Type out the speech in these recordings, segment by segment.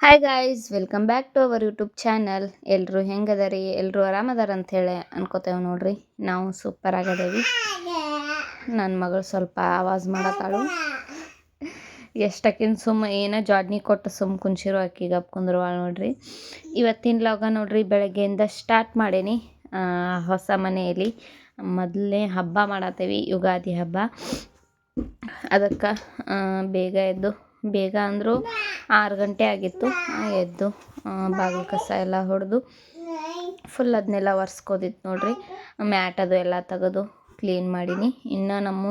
Hi guys, welcome back to our YouTube channel. ಎಲ್ಲರೂ ಹೆಂಗದಾರಿ? ಎಲ್ಲರೂ ಆರಾಮದಾರ ಅಂಥೇಳಿ ಅನ್ಕೋತೇವೆ ನೋಡ್ರಿ. ನಾವು ಸೂಪರ್ ಆಗದೇವಿ. ನನ್ನ ಮಗಳು ಸ್ವಲ್ಪ ಆವಾಜ್ ಮಾಡತ್ತಾಳು. ಎಷ್ಟಕ್ಕಿಂತ ಏನೋ ಜಾಡ್ನಿ ಕೊಟ್ಟು ಕುಂಚಿರೋ ಅಕ್ಕಿಗೆ ಕುಂದ್ರವಾಳ ನೋಡ್ರಿ. ಇವತ್ತಿನ ಲಾಗ ನೋಡ್ರಿ, ಬೆಳಗ್ಗೆಯಿಂದ ಸ್ಟಾರ್ಟ್ ಮಾಡೇನಿ. ಹೊಸ ಮನೆಯಲ್ಲಿ ಮೊದಲನೇ ಹಬ್ಬ ಮಾಡತ್ತೇವಿ, ಯುಗಾದಿ ಹಬ್ಬ. ಅದಕ್ಕೆ ಬೇಗ ಅಂದರೂ 6 ಗಂಟೆ ಆಗಿತ್ತು. ಎದ್ದು ಬಾಗಿಲು ಕಸ ಎಲ್ಲ ಹೊಡೆದು ಫುಲ್ ಅದನ್ನೆಲ್ಲ ಒರೆಸ್ಕೋದಿತ್ತು ನೋಡ್ರಿ. ಮ್ಯಾಟ್ ಅದು ಎಲ್ಲ ತೆಗೆದು ಕ್ಲೀನ್ ಮಾಡೀನಿ. ಇನ್ನು ನಮ್ಮ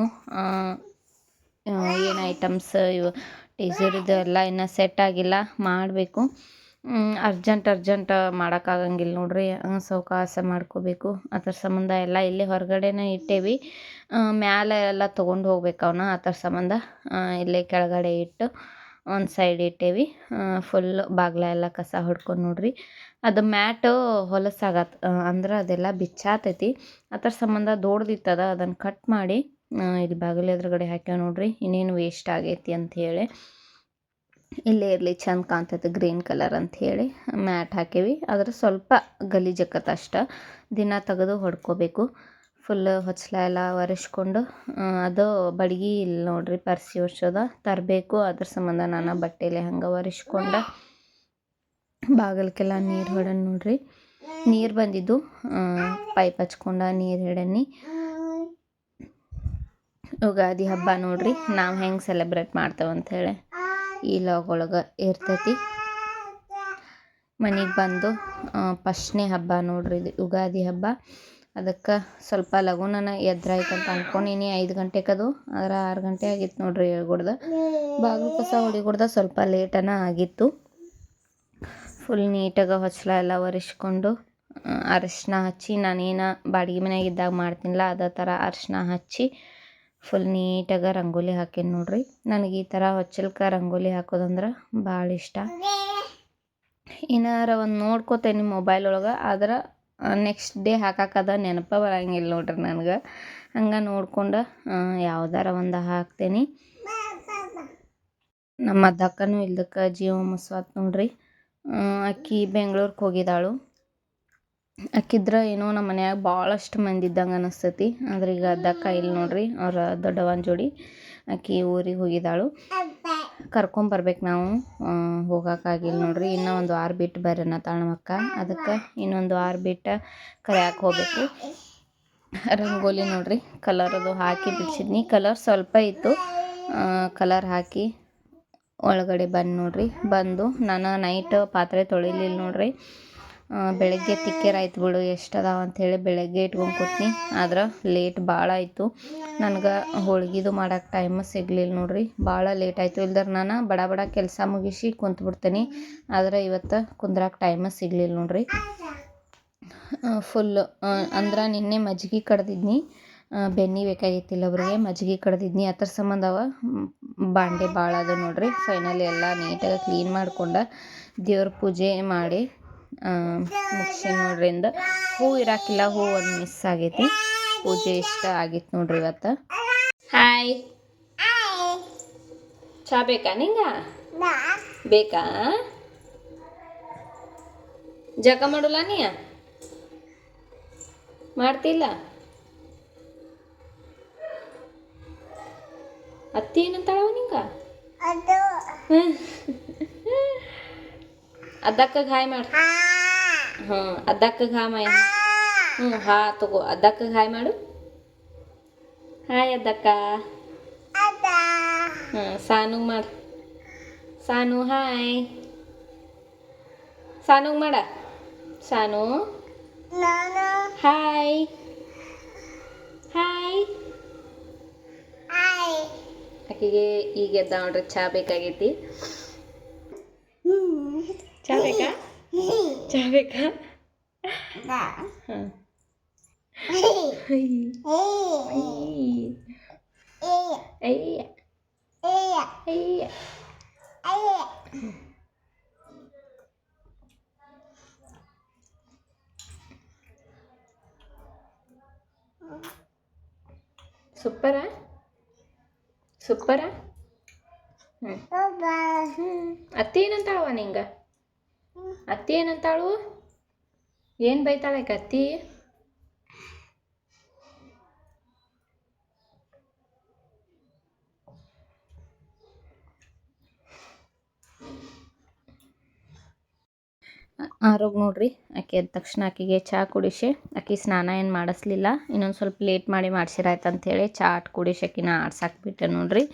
ಏನು ಐಟಮ್ಸ್ ಇವು ಟೀಸರಿದು ಎಲ್ಲ ಇನ್ನೂ ಸೆಟ್ ಆಗಿಲ್ಲ, ಮಾಡಬೇಕು. ಅರ್ಜೆಂಟ್ ಮಾಡೋಕ್ಕಾಗಂಗಿಲ್ಲ ನೋಡ್ರಿ. ಸಾವಕಾಶ ಮಾಡ್ಕೋಬೇಕು. ಅದ್ರ ಸಂಬಂಧ ಎಲ್ಲ ಇಲ್ಲೇ ಹೊರಗಡೆನೇ ಇಟ್ಟೇವಿ. ಮ್ಯಾಲೆ ಎಲ್ಲ ತೊಗೊಂಡು ಹೋಗ್ಬೇಕು ಅವನ್ನ. ಅದ್ರ ಸಂಬಂಧ ಇಲ್ಲೇ ಕೆಳಗಡೆ ಇಟ್ಟು ಒಂದು ಸೈಡ್ ಇಟ್ಟೇವಿ. ಫುಲ್ ಬಾಗ್ಲ ಎಲ್ಲ ಕಸ ಹೊಡ್ಕೊಂಡು ನೋಡ್ರಿ. ಅದು ಮ್ಯಾಟು ಹೊಲಸಾಗತ್ತೆ, ಅಂದ್ರೆ ಅದೆಲ್ಲ ಬಿಚ್ಚಾತೈತಿ. ಅದ್ರ ಸಂಬಂಧ ದೊಡ್ಡದಿತ್ತದ, ಅದನ್ನು ಕಟ್ ಮಾಡಿ ಇಲ್ಲಿ ಬಾಗಿಲು ಎದುರುಗಡೆ ಹಾಕ್ಯಾವ ನೋಡ್ರಿ. ಇನ್ನೇನು ವೇಸ್ಟ್ ಆಗೈತಿ ಅಂಥೇಳಿ ಇಲ್ಲೇ ಇರಲಿ, ಚಂದ ಕಾಣ್ತೈತೆ ಗ್ರೀನ್ ಕಲರ್ ಅಂಥೇಳಿ ಮ್ಯಾಟ್ ಹಾಕೇವಿ. ಅದ್ರ ಸ್ವಲ್ಪ ಗಲೀಜಕ್ಕತ್ತ ಅಷ್ಟ, ದಿನ ತೆಗೆದು ಹೊಡ್ಕೋಬೇಕು. ಫುಲ್ ಹೊಚ್ಲ ಎಲ್ಲ ಒರೆಸ್ಕೊಂಡು ಅದು ಬಡ್ಗಿ ಇಲ್ಲ ನೋಡ್ರಿ, ಪರ್ಸಿ ಒರ್ಸೋದ ತರಬೇಕು. ಅದ್ರ ಸಂಬಂಧ ನಾನು ಬಟ್ಟೆಲೆ ಹಂಗೆ ಒರೆಸ್ಕೊಂಡು ಬಾಗಿಲ್ಕೆಲ್ಲ ನೀರು ಹೊಡನ್ ನೋಡ್ರಿ. ನೀರು ಬಂದಿದ್ದು ಪೈಪ್ ಹಚ್ಕೊಂಡು ನೀರು ಹಿಡನಿ. ಯುಗಾದಿ ಹಬ್ಬ ನೋಡ್ರಿ ನಾವು ಹೆಂಗೆ ಸೆಲೆಬ್ರೇಟ್ ಮಾಡ್ತೇವೆ ಅಂಥೇಳಿ ಈ ಲಾಗ್ ಒಳಗೆ ಇರ್ತೈತಿ. ಮನೆಗೆ ಬಂದು ಫಸ್ಟ್ನೇ ಹಬ್ಬ ನೋಡ್ರಿ ಇದು ಯುಗಾದಿ ಹಬ್ಬ. ಅದಕ್ಕೆ ಸ್ವಲ್ಪ ಲಘುನನ ಎದ್ರಾಯ್ತು ಅಂತ ಅನ್ಕೊಂಡೀನಿ 5 ಗಂಟೆಗದು. ಆದ್ರೆ 6 ಗಂಟೆ ಆಗಿತ್ತು ನೋಡ್ರಿ. ಹೇಳ್ಕೊಡ್ದ ಬಾಗಿಲು ಕಸ ಹೊಡಿಕೊಡ್ದ ಸ್ವಲ್ಪ ಲೇಟನ ಆಗಿತ್ತು. ಫುಲ್ ನೀಟಾಗಿ ಹೊಚ್ಲ ಎಲ್ಲ ಒರೆಸ್ಕೊಂಡು ಅರಿಶಿನ ಹಚ್ಚಿ, ನಾನೇನು ಬಾಡಿಗೆ ಮನೆಯಾಗ ಇದ್ದಾಗ ಮಾಡ್ತೀನಿಲ್ಲ ಅದೇ ಥರ ಅರಿಶಿನ ಹಚ್ಚಿ ಫುಲ್ ನೀಟಾಗಿ ರಂಗೋಲಿ ಹಾಕೀನಿ ನೋಡ್ರಿ. ನನಗೆ ಈ ಥರ ಹೊಚ್ಚಲ್ಕ ರಂಗೋಲಿ ಹಾಕೋದಂದ್ರೆ ಭಾಳ ಇಷ್ಟ. ಏನಾರ ಒಂದು ನೋಡ್ಕೋತೇನೆ ಮೊಬೈಲ್ ಒಳಗೆ, ಆದ್ರೆ ನೆಕ್ಸ್ಟ್ ಡೇ ಹಾಕಕ್ಕದ ನೆನಪ ಬರಂಗಿಲ್ಲ ನೋಡ್ರಿ ನನಗೆ. ಹಂಗೆ ನೋಡ್ಕೊಂಡು ಯಾವ್ದಾರ ಒಂದು ಹಾಕ್ತೇನೆ. ನಮ್ಮ ಅದ್ದಕ್ಕನೂ ಇಲ್ದಕ್ಕೆ ಜೀವ ಮುಸ್ವಾತ್ ನೋಡ್ರಿ. ಅಕ್ಕಿ ಬೆಂಗ್ಳೂರಿಗೆ ಹೋಗಿದ್ದಾಳು. ಅಕ್ಕಿದ್ರೆ ಏನೋ ನಮ್ಮ ಮನ್ಯಾಗ ಭಾಳಷ್ಟು ಮಂದಿ ಇದ್ದಂಗೆ ಅನಿಸ್ತೈತಿ. ಆದ್ರೆ ಈಗ ಅದ್ದಕ್ಕ ಇಲ್ಲ ನೋಡ್ರಿ, ಅವ್ರ ದೊಡ್ಡವನ ಜೋಡಿ ಅಕ್ಕಿ ಊರಿಗೆ ಹೋಗಿದ್ದಾಳು. ಕರ್ಕೊಂಬರ್ಬೇಕು ನಾವು, ಹೋಗೋಕ್ಕಾಗಿಲ್ಲ ನೋಡ್ರಿ. ಇನ್ನೂ ಒಂದು ವಾರ ಬಿಟ್ಟು ಬರ್ರಿ ತಾಳಮಕ್ಕ. ಅದಕ್ಕೆ ಇನ್ನೊಂದು ವಾರ ಬಿಟ್ಟು ಕರ್ಯಾಕೆ ಹೋಗ್ಬೇಕು. ರಂಗೋಲಿ ನೋಡ್ರಿ ಕಲರ್ ಅದು ಹಾಕಿ ಬಿಡಿಸಿದ್ನಿ. ಕಲರ್ ಸ್ವಲ್ಪ ಇತ್ತು, ಕಲರ್ ಹಾಕಿ ಒಳಗಡೆ ನೋಡ್ರಿ. ಬಂದು ನಾನು ನೈಟ್ ಪಾತ್ರೆ ತೊಳಿಲಿಲ್ಲ ನೋಡ್ರಿ. ಬೆಳಗ್ಗೆ ತಿಕ್ಕೇರಾಯ್ತು ಬಿಡು ಎಷ್ಟದಾವ ಅಂಥೇಳಿ ಬೆಳಗ್ಗೆ ಇಟ್ಕೊಂಡು ಕೂತ್ನಿ. ಆದ್ರೆ ಲೇಟ್ ಭಾಳ ಆಯಿತು. ನನಗೆ ಹೋಳ್ಗಿದು ಮಾಡೋಕೆ ಟೈಮ್ ಸಿಗಲಿಲ್ಲ ನೋಡ್ರಿ. ಭಾಳ ಲೇಟ್ ಆಯಿತು. ಇಲ್ದ್ರೆ ನಾನು ಬಡ ಕೆಲಸ ಮುಗಿಸಿ ಕುಂತ್ಬಿಡ್ತೀನಿ. ಆದರೆ ಇವತ್ತು ಕುಂದ್ರಾಕೆ ಟೈಮ್ ಸಿಗಲಿಲ್ಲ ನೋಡ್ರಿ. ಫುಲ್ ಅಂದ್ರೆ ನಿನ್ನೆ ಮಜ್ಜಿಗೆ ಕಡ್ದಿದ್ನಿ, ಬೆನ್ನಿ ಬೇಕಾಗಿತ್ತಿಲ್ಲ ಒಬ್ರಿಗೆ. ಮಜ್ಜಿಗೆ ಕಡ್ದಿದ್ನಿ, ಅದ್ರ ಸಂಬಂಧ ಬಾಂಡೆ ಭಾಳ ಅದು ನೋಡ್ರಿ. ಫೈನಲಿ ಎಲ್ಲ ನೀಟಾಗಿ ಕ್ಲೀನ್ ಮಾಡ್ಕೊಂಡು ದೇವ್ರ ಪೂಜೆ ಮಾಡಿ ಮುಗಿಸಿ ನೋಡ್ರಿ. ಹೂ ಇರಾಕಿಲ್ಲ, ಹೂ ಒಂದು ಮಿಸ್ ಆಗೈತಿ. ಪೂಜೆ ಇಷ್ಟ ಆಗಿತ್ತು ನೋಡ್ರಿ ಇವತ್ತು. ಹಾಯ್, ಚಾ ಬೇಕಾ ನಿಂಗ? ಬೇಕಾ? ಜಗ ಮಾಡಲ್ಲ ನೀ? ಮಾಡ್ತಿಲ್ಲ? ಅತ್ತಿ ಏನಂತಾಳವ ನಿಂಗ? ಅದ್ದಕ್ಕ ಹಾಯ್ ಮಾಡು. ಅದ್ದಕ್ಕ ಹಾಯ್ ಮಾಡಿ. ಹಾ ತಗೋ, ಅದ್ದಕ್ಕ ಹಾಯ್ ಮಾಡು. ಹಾಯ್ ಅದ್ದಕ್ಕ. ಸಾನು ಮಾಡು. ಸಾನು ಹಾಯ್. ಸಾನುಗ್ ಮಾಡ. ಸಾನು ಹಾಯ್. ಹಾಯ್. ಆಕೆಗೆ ಈಗ ಎದ್ದ ನೋಡ್ರಿ. ಚಾ ಬೇಕಾಗೈತಿ. ಚಾ ಬೇಕಾ? ಚಾ ಬೇಕಾ? ಹಾಂ. ಸೂಪರಾ? ಸೂಪರಾ? ಅತ್ತಿ ಏನಂತಾಳವ ನಿಂಗ? ಅತ್ತಿ ಏನಂತಾಳು? ಏನು ಬೈತಾಳೆ ಅತ್ತಿ? ಆರೋಗ್ ನೋಡ್ರಿ, ಆಕೆ ಎದ್ದ ತಕ್ಷಣ ಆಕೆಗೆ ಚಹಾ ಕುಡಿಸಿ, ಆಕೆ ಸ್ನಾನ ಏನು ಮಾಡಿಸ್ಲಿಲ್ಲ, ಇನ್ನೊಂದು ಸ್ವಲ್ಪ ಲೇಟ್ ಮಾಡಿ ಮಾಡ್ಸಿರಾಯ್ತು ಅಂಥೇಳಿ ಚಹಾ ಅಟ್ ಕುಡಿಸಿ ಆಕಿನ ಆಡ್ಸಾಕ್ಬಿಟ್ಟೆ ನೋಡ್ರಿ.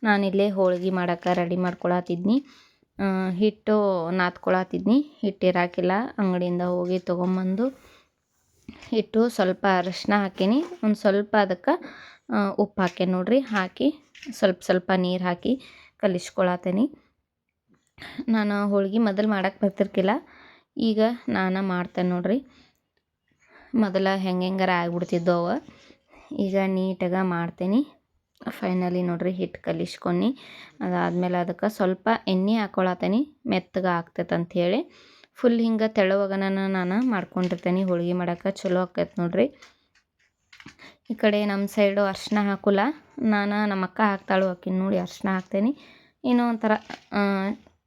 ನಾನಿಲ್ಲೇ ಹೋಳ್ಗೆ ಮಾಡೋಕೆ ರೆಡಿ ಮಾಡ್ಕೊಳತ್ತಿದ್ನಿ. ಹಿಟ್ಟು ನಾದ್ಕೊಳತ್ತಿದ್ನಿ. ಹಿಟ್ಟು ಇರಾಕಿಲ್ಲ, ಅಂಗಡಿಯಿಂದ ಹೋಗಿ ತೊಗೊಂಬಂದು ಹಿಟ್ಟು ಸ್ವಲ್ಪ ಅರಶಿನ ಹಾಕೀನಿ, ಒಂದು ಸ್ವಲ್ಪ ಅದಕ್ಕೆ ಉಪ್ಪು ಹಾಕೇನಿ ನೋಡ್ರಿ. ಹಾಕಿ ಸ್ವಲ್ಪ ನೀರು ಹಾಕಿ ಕಲಿಸ್ಕೊಳತ್ತೀನಿ. ನಾನು ಹೋಳ್ಗೆ ಮೊದಲು ಮಾಡೋಕ್ಕೆ ಬರ್ತಿರ್ಕಿಲ್ಲ, ಈಗ ನಾನು ಮಾಡ್ತೇನೆ ನೋಡ್ರಿ. ಮೊದಲು ಹೆಂಗಾರ ಆಗ್ಬಿಡ್ತಿದ್ದವು ಅವ, ಈಗ ನೀಟಾಗಿ ಮಾಡ್ತೀನಿ. ಫೈನಲಿ ನೋಡ್ರಿ ಹಿಟ್ಟು ಕಲಿಸ್ಕೊಂಡು ಅದಾದಮೇಲೆ ಅದಕ್ಕೆ ಸ್ವಲ್ಪ ಎಣ್ಣೆ ಹಾಕ್ಕೊಳತ್ತೀನಿ, ಮೆತ್ತಗೆ ಆಗ್ತೈತೆ ಅಂಥೇಳಿ. ಫುಲ್ ಹಿಂಗೆ ತೆಳುವಾಗನ ನಾನು ಮಾಡ್ಕೊಂಡಿರ್ತೇನೆ. ಹೋಳ್ಗೆ ಮಾಡೋಕೆ ಚಲೋ ಆಕೈತೆ ನೋಡ್ರಿ. ಈ ಕಡೆ ನಮ್ಮ ಸೈಡು ಅರ್ಶಿನ ಹಾಕೋಲ್ಲ, ನಮ್ಮ ಅಕ್ಕ ಹಾಕ್ತಾಳು, ಆಕಿನ ನೋಡಿ ಅರ್ಶಿನ ಹಾಕ್ತೇನೆ. ಏನೋ ಒಂಥರ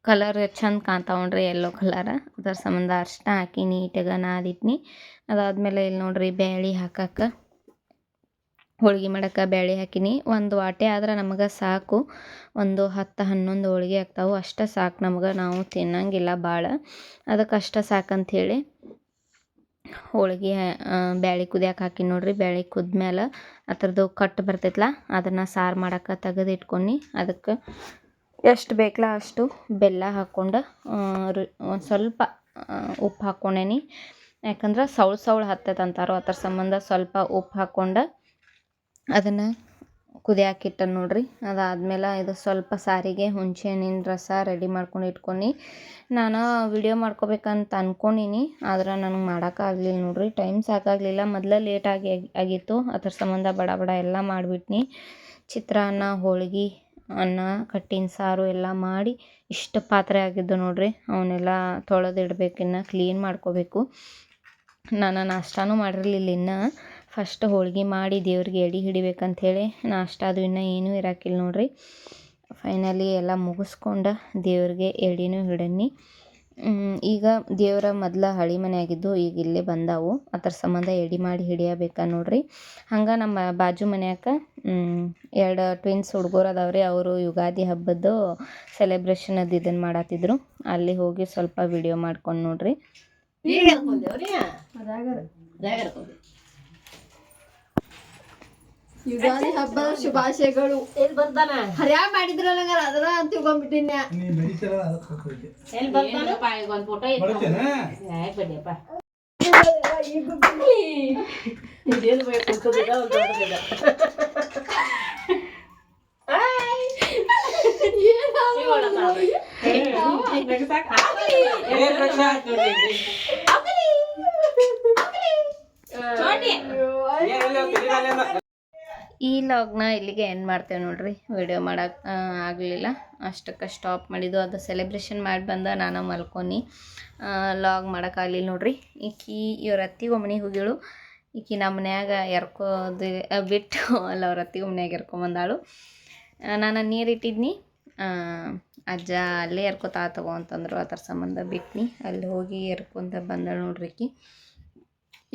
ಕಲರ್ ಚಂದ ಕಾಣ್ತಾವಣ್ರಿ, ಯೆಲ್ಲೋ ಕಲರ್, ಅದರ ಸಂಬಂಧ ಅರ್ಶಿನ ಹಾಕಿ ನೀಟಾಗಿ ನಾದಿಟ್ನಿ. ಅದಾದಮೇಲೆ ಇಲ್ಲಿ ನೋಡ್ರಿ ಬ್ಯಾಳೆ ಹಾಕಕ್ಕೆ, ಹೋಳ್ಗೆ ಮಾಡೋಕೆ ಬ್ಯಾಳೆ ಹಾಕಿನಿ. ಒಂದು ವಾಟೆ ಆದ್ರೆ ನಮಗೆ ಸಾಕು, ಒಂದು 10-11 ಹೋಳ್ಗೆ ಆಗ್ತಾವೆ, ಅಷ್ಟೇ ಸಾಕು ನಮ್ಗೆ. ನಾವು ತಿನ್ನಂಗಿಲ್ಲ ಭಾಳ, ಅದಕ್ಕೆ ಅಷ್ಟೇ ಸಾಕಂಥೇಳಿ ಹೋಳ್ಗೆ ಬ್ಯಾಳೆ ಕುದಿಯಕ್ಕೆ ಹಾಕಿ ನೋಡ್ರಿ. ಬ್ಯಾಳೆ ಕುದ್ಮೇಲೆ ಅದ್ರದ್ದು ಕಟ್ಟು ಬರ್ತೈತಲ್ಲ, ಅದನ್ನು ಸಾರು ಮಾಡೋಕೆ ತೆಗೆದು ಇಟ್ಕೊಂಡು ಅದಕ್ಕೆ ಎಷ್ಟು ಬೇಕಲ್ಲ ಅಷ್ಟು ಬೆಲ್ಲ ಹಾಕ್ಕೊಂಡು ಒಂದು ಸ್ವಲ್ಪ ಉಪ್ಪು ಹಾಕ್ಕೊಂಡೇನಿ. ಯಾಕಂದ್ರೆ ಸೌಳು ಹತ್ತೈತೆ ಅಂತಾರೋ, ಅದ್ರ ಸಂಬಂಧ ಸ್ವಲ್ಪ ಉಪ್ಪು ಹಾಕ್ಕೊಂಡು ಅದನ್ನು ಕುದಿಯಾಕಿಟ್ಟ ನೋಡ್ರಿ. ಅದಾದಮೇಲೆ ಇದು ಸ್ವಲ್ಪ ಸಾರಿಗೆ ಹುಣಸೆ ಹಣ್ಣಿನ ರಸ ರೆಡಿ ಮಾಡ್ಕೊಂಡು ಇಟ್ಕೊಂಡು ನಾನು ವಿಡಿಯೋ ಮಾಡ್ಕೋಬೇಕಂತ ಅಂದ್ಕೊಂಡಿನಿ, ಆದ್ರೆ ನನಗೆ ಮಾಡೋಕ್ಕಾಗಲಿಲ್ಲ ನೋಡ್ರಿ. ಟೈಮ್ ಸಾಕಾಗಲಿಲ್ಲ, ಮೊದಲೇ ಲೇಟಾಗಿ ಆಗಿತ್ತು, ಅದ್ರ ಸಂಬಂಧ ಬಡ ಎಲ್ಲ ಮಾಡಿಬಿಟ್ನಿ. ಚಿತ್ರಾನ್ನ, ಹೋಳ್ಗೆ, ಅನ್ನ, ಕಟ್ಟಿನ ಸಾರು ಎಲ್ಲ ಮಾಡಿ ಇಷ್ಟು ಪಾತ್ರೆ ಆಗಿದ್ದು ನೋಡ್ರಿ. ಅವನ್ನೆಲ್ಲ ತೊಳೆದಿಡ್ಬೇಕಿನ್ನು, ಕ್ಲೀನ್ ಮಾಡ್ಕೋಬೇಕು. ನಾನು ನಾಷ್ಟಾನೂ ಮಾಡಿರಲಿಲ್ಲ ಇನ್ನು. ಫಸ್ಟ್ ಹೋಳ್ಗೆ ಮಾಡಿ ದೇವ್ರಿಗೆ ಎಡೆ ಹಿಡಿಬೇಕಂಥೇಳಿ ನಾಷ್ಟ ಅದು ಇನ್ನೂ ಏನೂ ಇರಾಕಿಲ್ಲ ನೋಡ್ರಿ. ಫೈನಲಿ ಎಲ್ಲ ಮುಗಿಸ್ಕೊಂಡು ದೇವ್ರಿಗೆ ಎಡೆನೂ ಹಿಡೀನಿ. ಈಗ ದೇವರ ಮೊದಲ ಹಳೆ ಮನೆ ಆಗಿದ್ದು ಈಗ ಇಲ್ಲೇ ಬಂದಾವು, ಅದ್ರ ಸಂಬಂಧ ಎಡೆ ಮಾಡಿ ಹಿಡಿಯಬೇಕಾ ನೋಡ್ರಿ. ಹಂಗೆ ನಮ್ಮ ಬಾಜು ಮನ್ಯಾಗ 2 ಟ್ವಿನ್ಸ್ ಹುಡುಗರು ಅದಾವ್ರಿ, ಅವರು ಯುಗಾದಿ ಹಬ್ಬದ್ದು ಸೆಲೆಬ್ರೇಷನ್ ಅದು ಇದನ್ನು ಮಾಡತ್ತಿದ್ರು. ಅಲ್ಲಿ ಹೋಗಿ ಸ್ವಲ್ಪ ವಿಡಿಯೋ ಮಾಡ್ಕೊಂಡು ನೋಡ್ರಿ. ಯುಗಾದಿ ಹಬ್ಬದ ಶುಭಾಶಯಗಳು. ಎಲ್ಲಿ ಬರ್ತಾನ ಹರ್ಯಾ ಮಾಡಿದ್ರ ಅದರ ಅಂತ ತಿಳ್ಕೊಂಡ್ಬಿಟ್ಟಿನ. ಈ ಲಾಗ್ನ ಇಲ್ಲಿಗೆ ಎಂಡ್ ಮಾಡ್ತೇವೆ ನೋಡ್ರಿ. ವಿಡಿಯೋ ಮಾಡೋಕೆ ಆಗಲಿಲ್ಲ, ಅಷ್ಟಕ್ಕೆ ಸ್ಟಾಪ್ ಮಾಡಿದ್ದು. ಅದು ಸೆಲೆಬ್ರೇಷನ್ ಮಾಡಿ ಬಂದ ನಾನು ಮಲ್ಕೊನಿ, ಲಾಗ್ ಮಾಡೋಕ್ಕಾಗಲಿಲ್ಲ ನೋಡ್ರಿ. ಇವ್ರ ಅತ್ತಿಗೆ ಮನೆಗೆ ಹೋಗಿಳು. ನಮ್ಮ ಮನ್ಯಾಗ ಎರ್ಕೋದು ಬಿಟ್ಟು ಅಲ್ಲ, ಅವ್ರ ಅತ್ತಿಗೆ ಮನ್ಯಾಗ ಎರ್ಕೊಂಬಂದಾಳು. ನಾನು ನೀರಿಟ್ಟಿದ್ನಿ, ಅಜ್ಜ ಅಲ್ಲೇ ಎರ್ಕೋತಾ ತಗೋ ಅಂತಂದರು, ಅದರ ಸಂಬಂಧ ಬಿಟ್ನಿ. ಅಲ್ಲಿ ಹೋಗಿ ಎರ್ಕೊಂತ ಬಂದಳು ನೋಡ್ರಿ.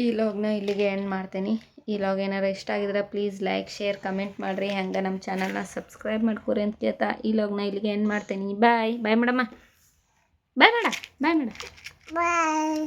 ಈ ಲಾಗ್ನ ಇಲ್ಲಿಗೆ ಎಂಡ್ ಮಾಡ್ತೀನಿ. ಈ ಲಾಗ್ ಏನಾರು ಇಷ್ಟ ಆಗಿದ್ರೆ ಪ್ಲೀಸ್ ಲೈಕ್, ಶೇರ್, ಕಮೆಂಟ್ ಮಾಡಿರಿ. ಹಂಗೆ ನಮ್ಮ ಚಾನಲ್ನ ಸಬ್ಸ್ಕ್ರೈಬ್ ಮಾಡ್ಕೊರಿ ಅಂತ ಕೇಳ್ತಾ ಈ ಲಾಗ್ನ ಇಲ್ಲಿಗೆ ಎಂಡ್ ಮಾಡ್ತೀನಿ. ಬಾಯ್ ಬಾಯ್ ಮೇಡಮ್ಮ, ಬಾಯ್ ಮೇಡ, ಬಾಯ್ ಮೇಡ, ಬಾಯ್.